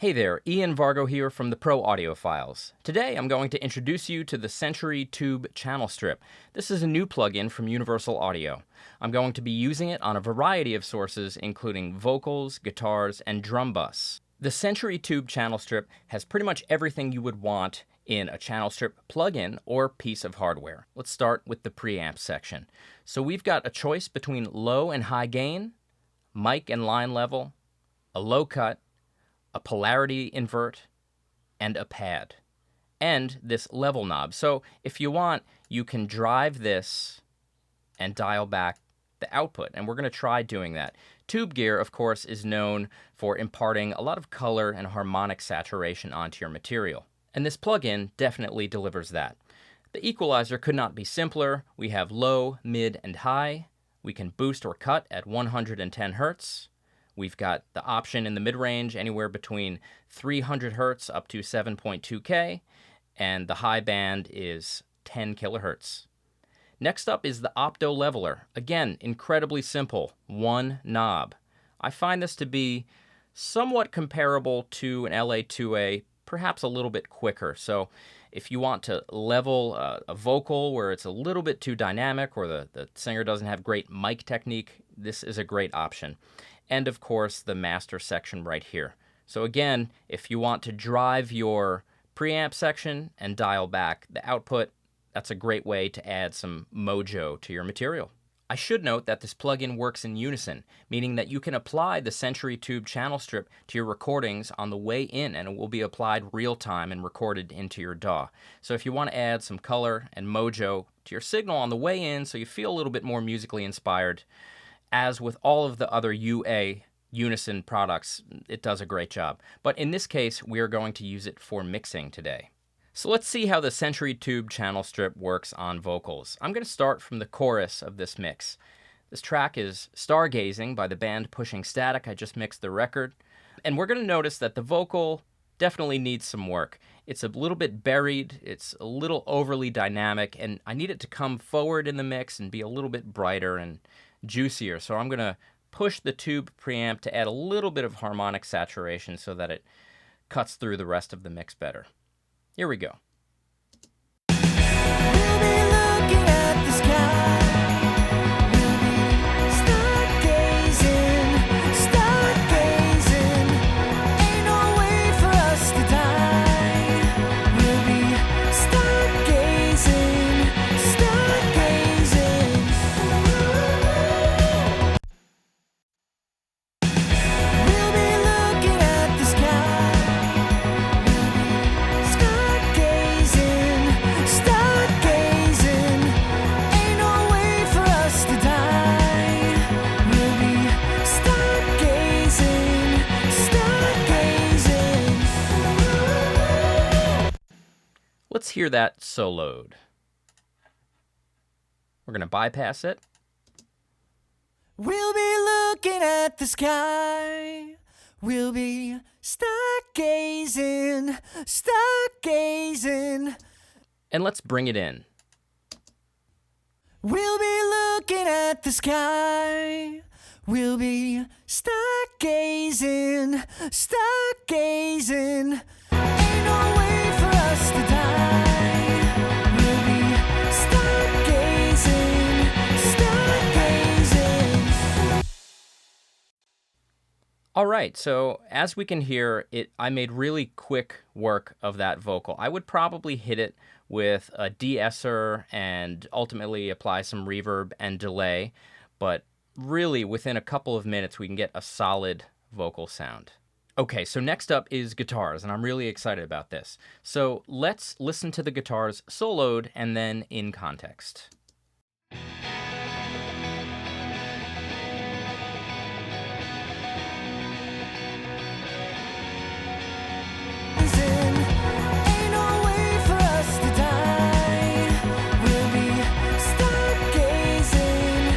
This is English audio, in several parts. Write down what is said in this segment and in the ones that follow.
Hey there, Ian Vargo here from the Pro Audiophiles. Today I'm going to introduce you to the Century Tube Channel Strip. This is a new plugin from Universal Audio. I'm going to be using it on a variety of sources, including vocals, guitars, and drum bus. The Century Tube Channel Strip has pretty much everything you would want in a channel strip plugin or piece of hardware. Let's start with the preamp section. So we've got a choice between low and high gain, mic and line level, a low cut, a polarity invert, and a pad, and this level knob. So if you want, you can drive this and dial back the output, and we're going to try doing that. Tube gear, of course, is known for imparting a lot of color and harmonic saturation onto your material, and this plugin definitely delivers that. The equalizer could not be simpler. We have low, mid, and high. We can boost or cut at 110 Hertz. We've got the option in the mid-range anywhere between 300 Hertz up to 7.2K, and the high band is 10 kilohertz. Next up is the Opto Leveler. Again, incredibly simple, one knob. I find this to be somewhat comparable to an LA2A, perhaps a little bit quicker. So if you want to level a vocal where it's a little bit too dynamic or the singer doesn't have great mic technique, this is a great option. And of course, the master section right here. So again, if you want to drive your preamp section and dial back the output, that's a great way to add some mojo to your material. I should note that this plugin works in unison, meaning that you can apply the Century Tube channel strip to your recordings on the way in, and it will be applied real time and recorded into your DAW. So if you want to add some color and mojo to your signal on the way in so you feel a little bit more musically inspired, as with all of the other UA Unison products, it does a great job. But in this case, we are going to use it for mixing today. So let's see how the Century Tube channel strip works on vocals. I'm going to start from the chorus of this mix. This track is Stargazing by the band Pushing Static. I just mixed the record. And we're going to notice that the vocal definitely needs some work. It's a little bit buried, it's a little overly dynamic, and I need it to come forward in the mix and be a little bit brighter and juicier. So I'm going to push the tube preamp to add a little bit of harmonic saturation so that it cuts through the rest of the mix better. Here we go. Let's hear that soloed. We're going to bypass it. We'll be looking at the sky. We'll be stargazing, stargazing. And let's bring it in. We'll be looking at the sky. We'll be stargazing, stargazing. Ain't no way for us to die. We'll be stargazing, stargazing. All right, so as we can hear, I made really quick work of that vocal. I would probably hit it with a de-esser and ultimately apply some reverb and delay, but really within a couple of minutes we can get a solid vocal sound. Okay, so next up is guitars, and I'm really excited about this. So let's listen to the guitars soloed and then in context. Ain't no way for us to die. We'll be stargazing.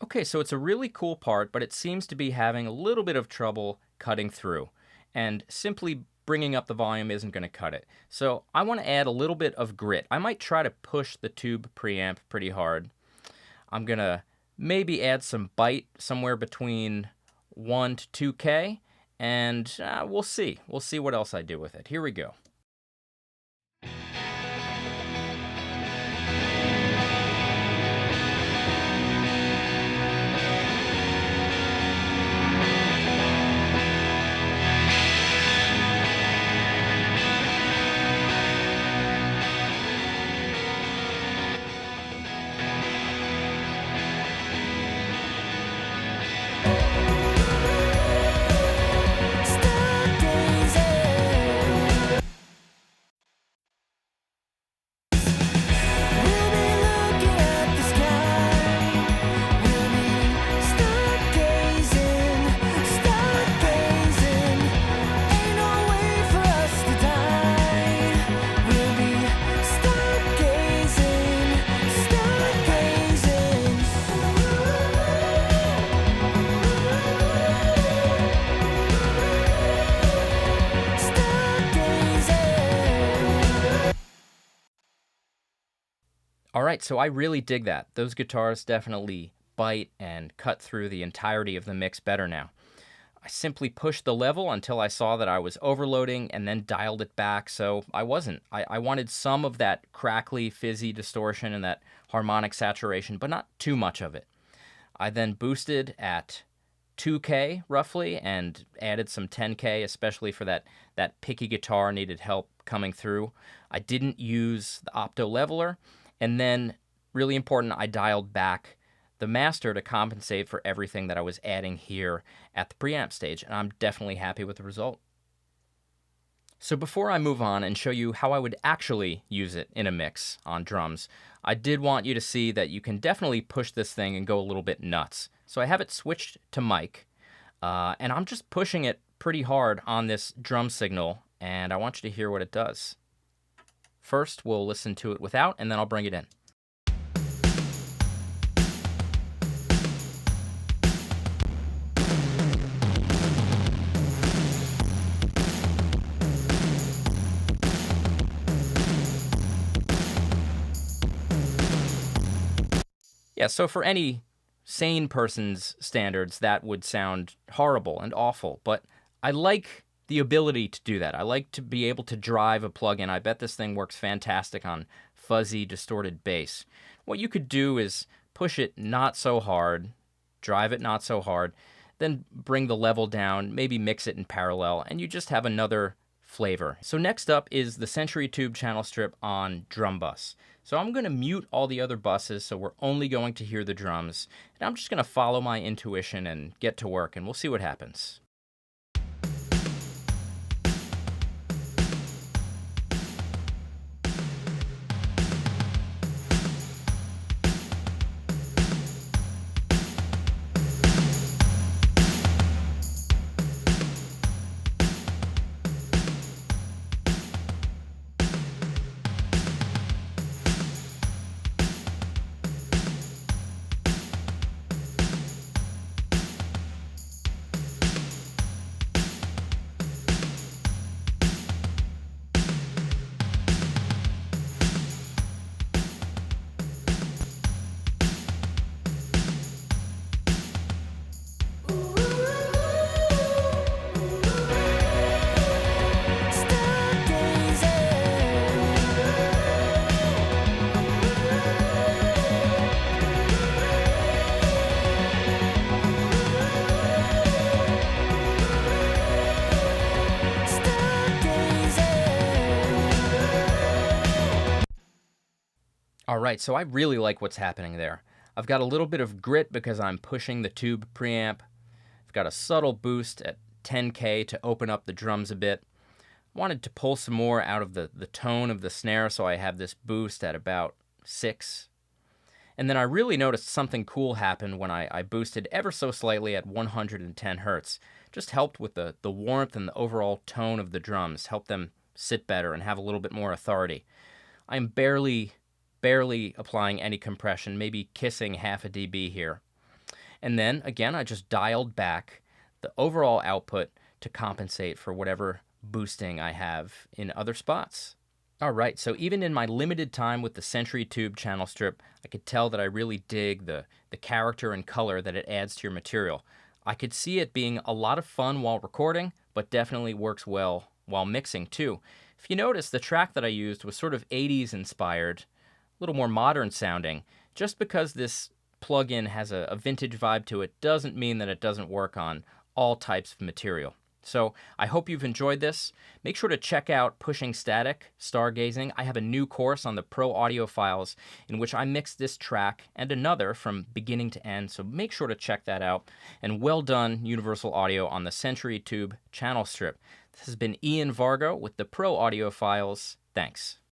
Okay, so it's a really cool part, but it seems to be having a little bit of trouble cutting through. And simply bringing up the volume isn't going to cut it. So I want to add a little bit of grit. I might try to push the tube preamp pretty hard. I'm going to maybe add some bite somewhere between 1 to 2K, and we'll see. We'll see what else I do with it. Here we go. Alright, so I really dig that. Those guitars definitely bite and cut through the entirety of the mix better now. I simply pushed the level until I saw that I was overloading and then dialed it back, so I wasn't. I wanted some of that crackly, fizzy distortion and that harmonic saturation, but not too much of it. I then boosted at 2K roughly and added some 10K, especially for that picky guitar needed help coming through. I didn't use the Opto Leveler, and then, really important, I dialed back the master to compensate for everything that I was adding here at the preamp stage, and I'm definitely happy with the result. So before I move on and show you how I would actually use it in a mix on drums, I did want you to see that you can definitely push this thing and go a little bit nuts. So I have it switched to mic, and I'm just pushing it pretty hard on this drum signal, and I want you to hear what it does. First, we'll listen to it without, and then I'll bring it in. Yeah, so for any sane person's standards, that would sound horrible and awful, but I like the ability to do that. I like to be able to drive a plugin. I bet this thing works fantastic on fuzzy, distorted bass. What you could do is push it not so hard, drive it not so hard, then bring the level down, maybe mix it in parallel, and you just have another flavor. So next up is the Century Tube channel strip on drum bus. So I'm going to mute all the other buses, so we're only going to hear the drums, and I'm just going to follow my intuition and get to work, and we'll see what happens. All right, so I really like what's happening there. I've got a little bit of grit because I'm pushing the tube preamp. I've got a subtle boost at 10K to open up the drums a bit. Wanted to pull some more out of the tone of the snare, so I have this boost at about 6. And then I really noticed something cool happen when I boosted ever so slightly at 110 hertz. Just helped with the warmth and the overall tone of the drums, helped them sit better and have a little bit more authority. I'm barely applying any compression, maybe kissing half a dB here. And then, again, I just dialed back the overall output to compensate for whatever boosting I have in other spots. All right, so even in my limited time with the Century Tube channel strip, I could tell that I really dig the character and color that it adds to your material. I could see it being a lot of fun while recording, but definitely works well while mixing too. If you notice, the track that I used was sort of 80s inspired, a little more modern sounding. Just because this plugin has a vintage vibe to it doesn't mean that it doesn't work on all types of material. So I hope you've enjoyed this. Make sure to check out Pushing Static, Stargazing. I have a new course on the Pro Audiophiles in which I mix this track and another from beginning to end, so make sure to check that out. And well done, Universal Audio, on the Century Tube channel strip. This has been Ian Vargo with the Pro Audiophiles. Thanks.